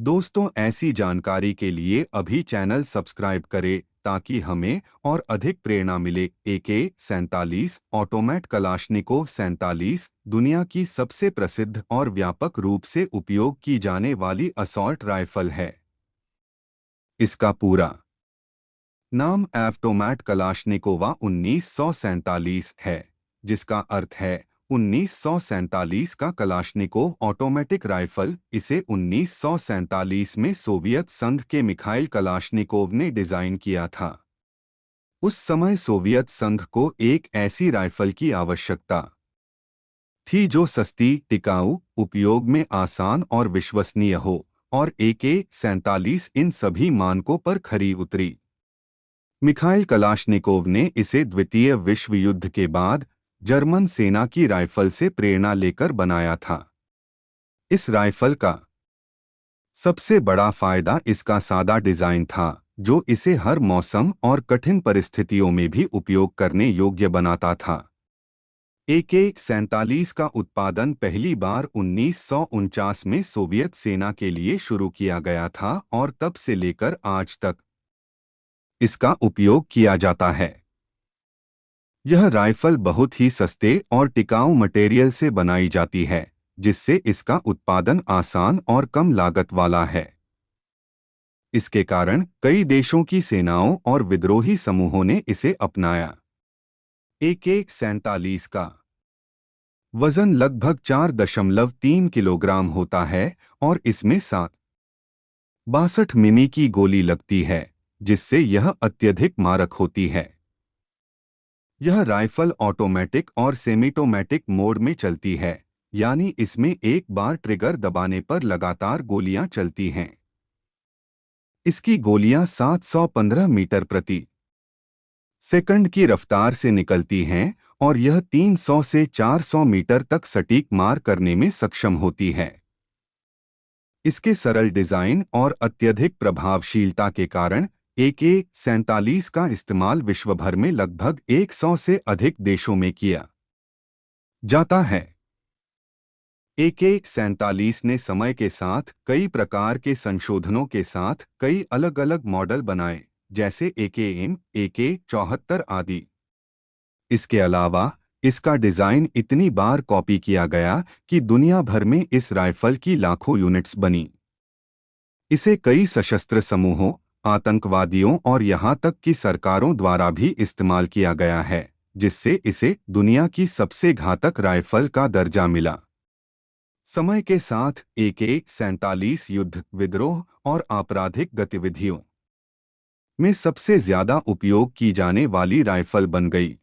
दोस्तों, ऐसी जानकारी के लिए अभी चैनल सब्सक्राइब करें ताकि हमें और अधिक प्रेरणा मिले। AK-47 ऑटोमैट कलाश्निकोव 47 दुनिया की सबसे प्रसिद्ध और व्यापक रूप से उपयोग की जाने वाली असॉल्ट राइफल है। इसका पूरा नाम ऑटोमैट कलाश्निकोवा 1947 है, जिसका अर्थ है 1947 का कलाश्निकोव ऑटोमेटिक राइफल। इसे 1947 में सोवियत संघ के मिखाइल कलाश्निकोव ने डिजाइन किया था। उस समय सोवियत संघ को एक ऐसी राइफल की आवश्यकता थी जो सस्ती, टिकाऊ, उपयोग में आसान और विश्वसनीय हो, और AK-47 इन सभी मानकों पर खरी उतरी। मिखाइल कलाश्निकोव ने इसे द्वितीय विश्व युद्ध के बाद जर्मन सेना की राइफल से प्रेरणा लेकर बनाया था। इस राइफल का सबसे बड़ा फायदा इसका सादा डिजाइन था, जो इसे हर मौसम और कठिन परिस्थितियों में भी उपयोग करने योग्य बनाता था। AK-47 का उत्पादन पहली बार 1949 में सोवियत सेना के लिए शुरू किया गया था और तब से लेकर आज तक इसका उपयोग किया जाता है। यह राइफल बहुत ही सस्ते और टिकाऊ मटेरियल से बनाई जाती है, जिससे इसका उत्पादन आसान और कम लागत वाला है। इसके कारण कई देशों की सेनाओं और विद्रोही समूहों ने इसे अपनाया। AK-47 का वजन लगभग 4.3 किलोग्राम होता है और इसमें 7.62 मिमी की गोली लगती है, जिससे यह अत्यधिक मारक होती है। यह राइफल ऑटोमेटिक और सेमीटोमेटिक मोड में चलती है, यानी इसमें एक बार ट्रिगर दबाने पर लगातार गोलियां चलती हैं। इसकी गोलियां 715 मीटर प्रति सेकंड की रफ्तार से निकलती हैं और यह 300 से 400 मीटर तक सटीक मार करने में सक्षम होती है। इसके सरल डिजाइन और अत्यधिक प्रभावशीलता के कारण AK-47 का इस्तेमाल विश्व भर में लगभग 100 से अधिक देशों में किया जाता है। AK-47 ने समय के साथ कई प्रकार के संशोधनों के साथ कई अलग-अलग मॉडल बनाए, जैसे AKM, AK-74 आदि। इसके अलावा इसका डिजाइन इतनी बार कॉपी किया गया कि दुनिया भर में इस राइफल की लाखों यूनिट्स बनी। इसे कई सशस्त्र समूहों, आतंकवादियों और यहां तक कि सरकारों द्वारा भी इस्तेमाल किया गया है, जिससे इसे दुनिया की सबसे घातक राइफल का दर्जा मिला। समय के साथ AK-47 युद्ध, विद्रोह और आपराधिक गतिविधियों में सबसे ज्यादा उपयोग की जाने वाली राइफल बन गई।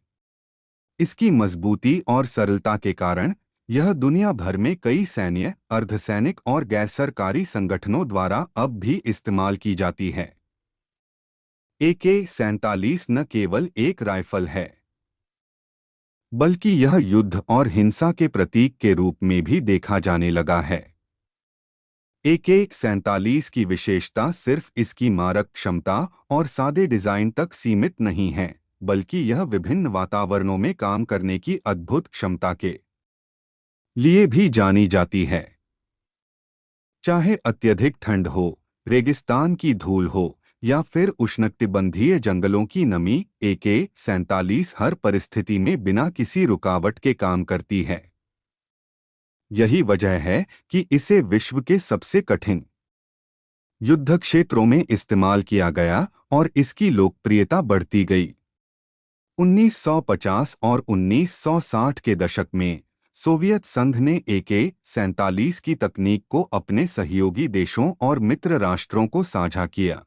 इसकी मजबूती और सरलता के कारण यह दुनिया भर में कई सैन्य, अर्धसैनिक और गैर सरकारी संगठनों द्वारा अब भी इस्तेमाल की जाती है। AK-47 न केवल एक राइफल है, बल्कि यह युद्ध और हिंसा के प्रतीक के रूप में भी देखा जाने लगा है। AK-47 की विशेषता सिर्फ इसकी मारक क्षमता और सादे डिजाइन तक सीमित नहीं है, बल्कि यह विभिन्न वातावरणों में काम करने की अद्भुत क्षमता के लिए भी जानी जाती है। चाहे अत्यधिक ठंड हो, रेगिस्तान की धूल हो या फिर उष्णकटिबंधीय जंगलों की नमी, AK-47 हर परिस्थिति में बिना किसी रुकावट के काम करती है। यही वजह है कि इसे विश्व के सबसे कठिन युद्ध क्षेत्रों में इस्तेमाल किया गया और इसकी लोकप्रियता बढ़ती गई। 1950 और 1960 के दशक में सोवियत संघ ने AK-47 की तकनीक को अपने सहयोगी देशों और मित्र राष्ट्रों को साझा किया।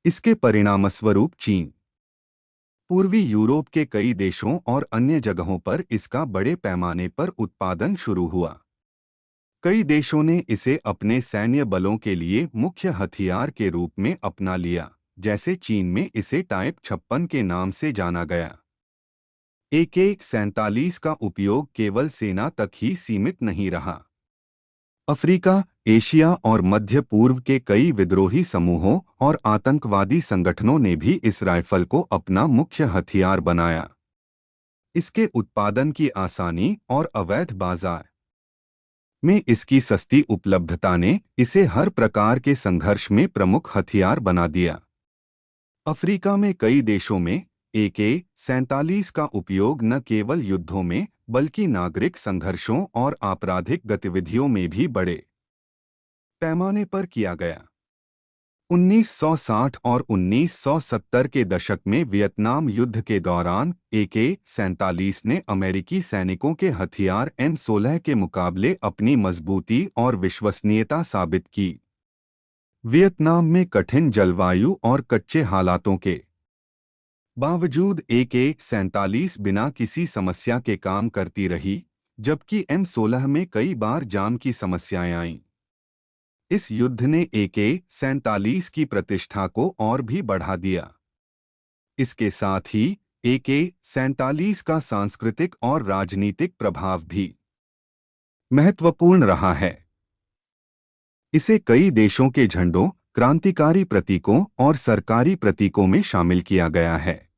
इसके परिणामस्वरूप चीन, पूर्वी यूरोप के कई देशों और अन्य जगहों पर इसका बड़े पैमाने पर उत्पादन शुरू हुआ। कई देशों ने इसे अपने सैन्य बलों के लिए मुख्य हथियार के रूप में अपना लिया, जैसे चीन में इसे टाइप 56 के नाम से जाना गया। AK-47 का उपयोग केवल सेना तक ही सीमित नहीं रहा। अफ्रीका, एशिया और मध्य पूर्व के कई विद्रोही समूहों और आतंकवादी संगठनों ने भी इस राइफल को अपना मुख्य हथियार बनाया। इसके उत्पादन की आसानी और अवैध बाजार में इसकी सस्ती उपलब्धता ने इसे हर प्रकार के संघर्ष में प्रमुख हथियार बना दिया। अफ्रीका में कई देशों में AK-47 का उपयोग न केवल युद्धों में बल्कि नागरिक संघर्षों और आपराधिक गतिविधियों में भी बड़े पैमाने पर किया गया। 1960 और 1970 के दशक में वियतनाम युद्ध के दौरान AK-47 ने अमेरिकी सैनिकों के हथियार M16 के मुकाबले अपनी मजबूती और विश्वसनीयता साबित की। वियतनाम में कठिन जलवायु और कच्चे हालातों के बावजूद AK-47 बिना किसी समस्या के काम करती रही, जबकि M16 में कई बार जाम की समस्याएं आईं। इस युद्ध ने AK-47 की प्रतिष्ठा को और भी बढ़ा दिया। इसके साथ ही AK-47 का सांस्कृतिक और राजनीतिक प्रभाव भी महत्वपूर्ण रहा है। इसे कई देशों के झंडों, क्रांतिकारी प्रतीकों और सरकारी प्रतीकों में शामिल किया गया है।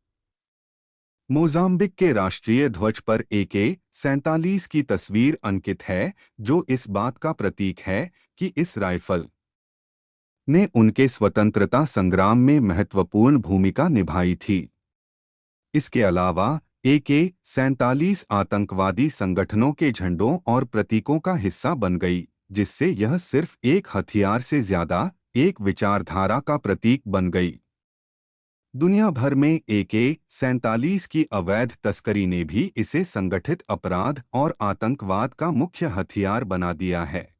मोजाम्बिक के राष्ट्रीय ध्वज पर AK-47 की तस्वीर अंकित है, जो इस बात का प्रतीक है कि इस राइफल ने उनके स्वतंत्रता संग्राम में महत्वपूर्ण भूमिका निभाई थी। इसके अलावा AK-47 आतंकवादी संगठनों के झंडों और प्रतीकों का हिस्सा बन गई, जिससे यह सिर्फ एक हथियार से ज्यादा एक विचारधारा का प्रतीक बन गई। दुनिया भर में AK-47 की अवैध तस्करी ने भी इसे संगठित अपराध और आतंकवाद का मुख्य हथियार बना दिया है।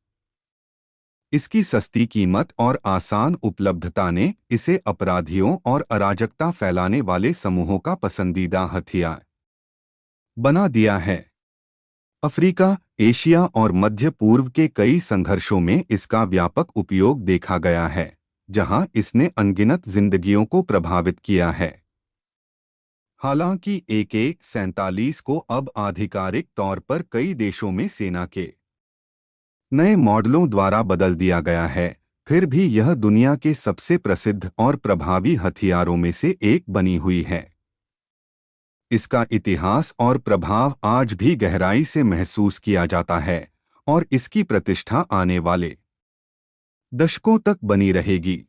इसकी सस्ती कीमत और आसान उपलब्धता ने इसे अपराधियों और अराजकता फैलाने वाले समूहों का पसंदीदा हथियार बना दिया है। अफ्रीका, एशिया और मध्य पूर्व के कई संघर्षों में इसका व्यापक उपयोग देखा गया है, जहां इसने अनगिनत जिंदगियों को प्रभावित किया है। हालांकि AK-47 को अब आधिकारिक तौर पर कई देशों में सेना के नए मॉडलों द्वारा बदल दिया गया है, फिर भी यह दुनिया के सबसे प्रसिद्ध और प्रभावी हथियारों में से एक बनी हुई है। इसका इतिहास और प्रभाव आज भी गहराई से महसूस किया जाता है और इसकी प्रतिष्ठा आने वाले दशकों तक बनी रहेगी।